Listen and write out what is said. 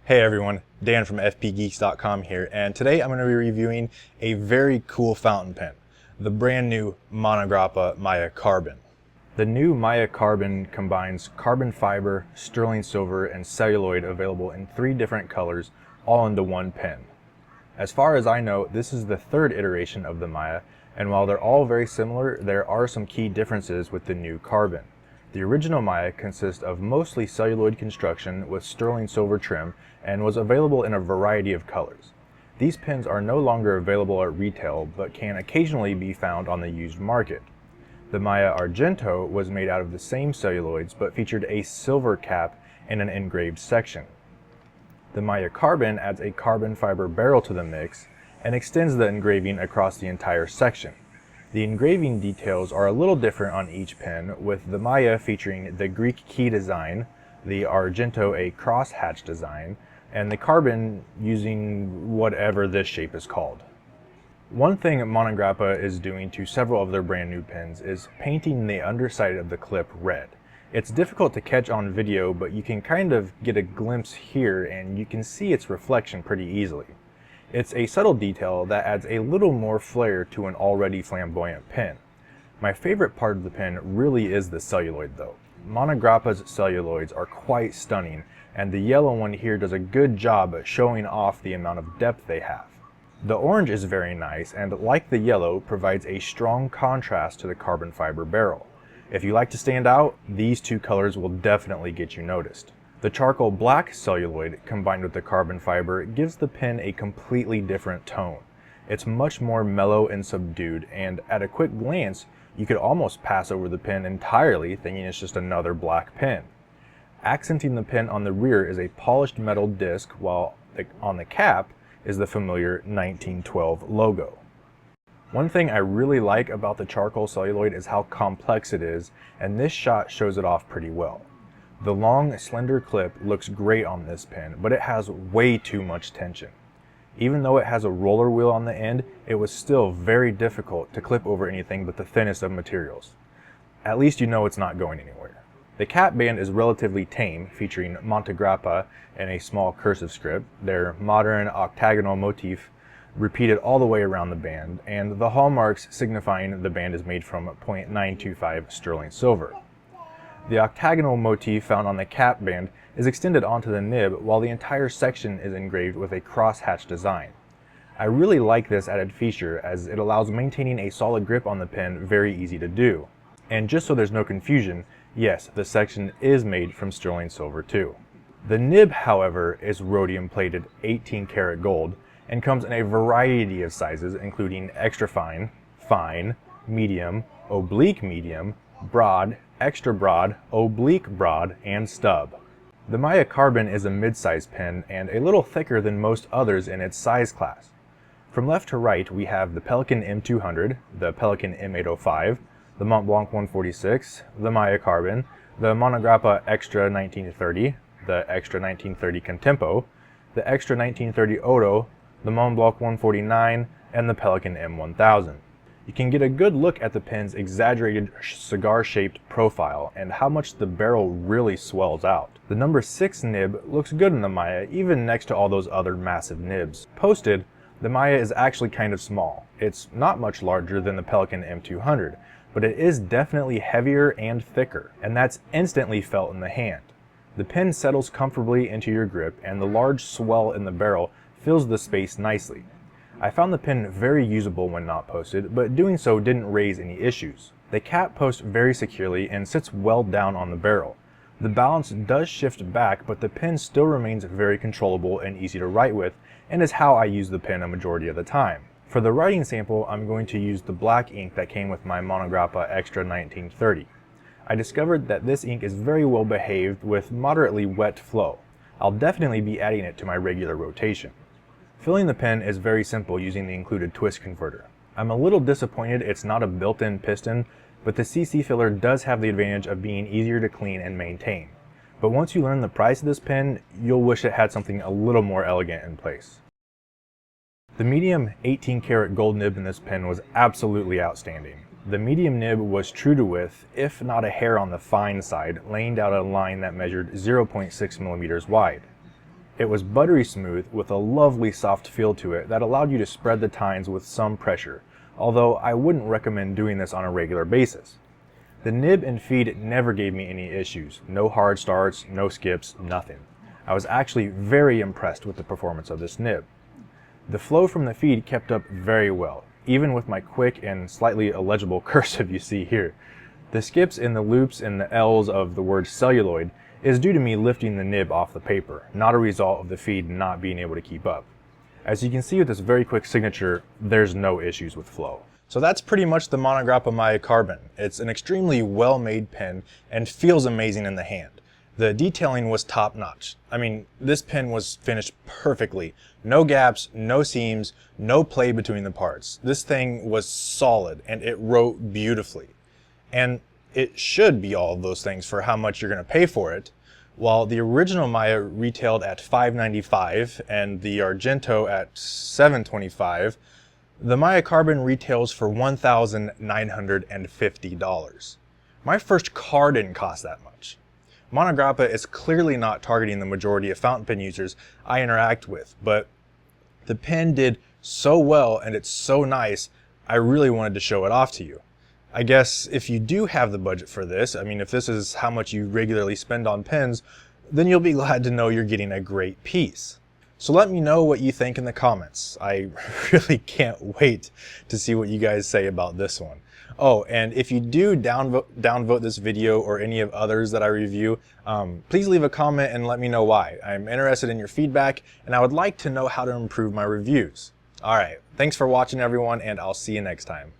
Hey everyone, Dan from fpgeeks.com here, and today I'm going to be reviewing a very cool fountain pen, the brand new Montegrappa Miya Carbon. The new Miya Carbon combines carbon fiber, sterling silver, and celluloid available in 3 different colors, all into one pen. As far as I know, this is the 3rd iteration of the Miya, and while they're all very similar, there are some key differences with the new Carbon. The original Miya consists of mostly celluloid construction with sterling silver trim and was available in a variety of colors. These pens are no longer available at retail, but can occasionally be found on the used market. The Miya Argento was made out of the same celluloids but featured a silver cap and an engraved section. The Miya Carbon adds a carbon fiber barrel to the mix and extends the engraving across the entire section. The engraving details are a little different on each pen, with the Miya featuring the Greek key design, the Argento a crosshatch design, and the Carbon using whatever this shape is called. One thing Montegrappa is doing to several of their brand new pens is painting the underside of the clip red. It's difficult to catch on video, but you can kind of get a glimpse here and you can see its reflection pretty easily. It's a subtle detail that adds a little more flair to an already flamboyant pen. My favorite part of the pen really is the celluloid though. Montegrappa's celluloids are quite stunning, and the yellow one here does a good job at showing off the amount of depth they have. The orange is very nice and, like the yellow, provides a strong contrast to the carbon fiber barrel. If you like to stand out, these 2 colors will definitely get you noticed. The charcoal black celluloid combined with the carbon fiber gives the pen a completely different tone. It's much more mellow and subdued, and at a quick glance, you could almost pass over the pen entirely thinking it's just another black pen. Accenting the pen on the rear is a polished metal disc, while on the cap is the familiar 1912 logo. One thing I really like about the charcoal celluloid is how complex it is, and this shot shows it off pretty well. The long, slender clip looks great on this pen, but it has way too much tension. Even though it has a roller wheel on the end, it was still very difficult to clip over anything but the thinnest of materials. At least you know it's not going anywhere. The cap band is relatively tame, featuring Montegrappa in a small cursive script, their modern octagonal motif repeated all the way around the band, and the hallmarks signifying the band is made from .925 sterling silver. The octagonal motif found on the cap band is extended onto the nib, while the entire section is engraved with a crosshatch design. I really like this added feature, as it allows maintaining a solid grip on the pen very easy to do. And just so there's no confusion, yes, the section is made from sterling silver too. The nib, however, is rhodium plated 18 karat gold and comes in a variety of sizes, including extra fine, fine, medium, oblique medium, broad, extra broad, oblique broad, and stub. The Miya Carbon is a mid-size pen and a little thicker than most others in its size class. From left to right, we have the Pelikan M200, the Pelikan M805, the Montblanc 146, the Miya Carbon, the Montegrappa Extra 1930, the Extra 1930 Contempo, the Extra 1930 Odo, the Montblanc 149, and the Pelikan M1000. You can get a good look at the pen's exaggerated cigar-shaped profile and how much the barrel really swells out. The number 6 nib looks good in the Miya, even next to all those other massive nibs. Posted, the Miya is actually kind of small. It's not much larger than the Pelikan M200, but it is definitely heavier and thicker, and that's instantly felt in the hand. The pen settles comfortably into your grip, and the large swell in the barrel fills the space nicely. I found the pen very usable when not posted, but doing so didn't raise any issues. The cap posts very securely and sits well down on the barrel. The balance does shift back, but the pen still remains very controllable and easy to write with, and is how I use the pen a majority of the time. For the writing sample, I'm going to use the black ink that came with my Montegrappa Extra 1930. I discovered that this ink is very well behaved with moderately wet flow. I'll definitely be adding it to my regular rotation. Filling the pen is very simple using the included twist converter. I'm a little disappointed it's not a built-in piston, but the CC filler does have the advantage of being easier to clean and maintain. But once you learn the price of this pen, you'll wish it had something a little more elegant in place. The medium 18 karat gold nib in this pen was absolutely outstanding. The medium nib was true to width, if not a hair on the fine side, laying down a line that measured 0.6 millimeters wide. It was buttery smooth with a lovely soft feel to it that allowed you to spread the tines with some pressure, although I wouldn't recommend doing this on a regular basis. The nib and feed never gave me any issues, no hard starts, no skips, nothing. I was actually very impressed with the performance of this nib. The flow from the feed kept up very well, even with my quick and slightly illegible cursive you see here. The skips in the loops and the L's of the word celluloid is due to me lifting the nib off the paper, not a result of the feed not being able to keep up. As you can see with this very quick signature, there's no issues with flow. So that's pretty much the Montegrappa Miya Carbon. It's an extremely well-made pen and feels amazing in the hand. The detailing was top-notch. I mean, this pen was finished perfectly. No gaps, no seams, no play between the parts. This thing was solid and it wrote beautifully. And it should be all of those things for how much you're going to pay for it. While the original Miya retailed at $595 and the Argento at $725, the Miya Carbon retails for $1,950. My first car didn't cost that much. Montegrappa is clearly not targeting the majority of fountain pen users I interact with, but the pen did so well and it's so nice, I really wanted to show it off to you. I guess if you do have the budget for this, I mean, if this is how much you regularly spend on pens, then you'll be glad to know you're getting a great piece. So let me know what you think in the comments. I really can't wait to see what you guys say about this one. Oh, and if you do downvote this video or any of others that I review, please leave a comment and let me know why. I'm interested in your feedback and I would like to know how to improve my reviews. Alright, thanks for watching everyone and I'll see you next time.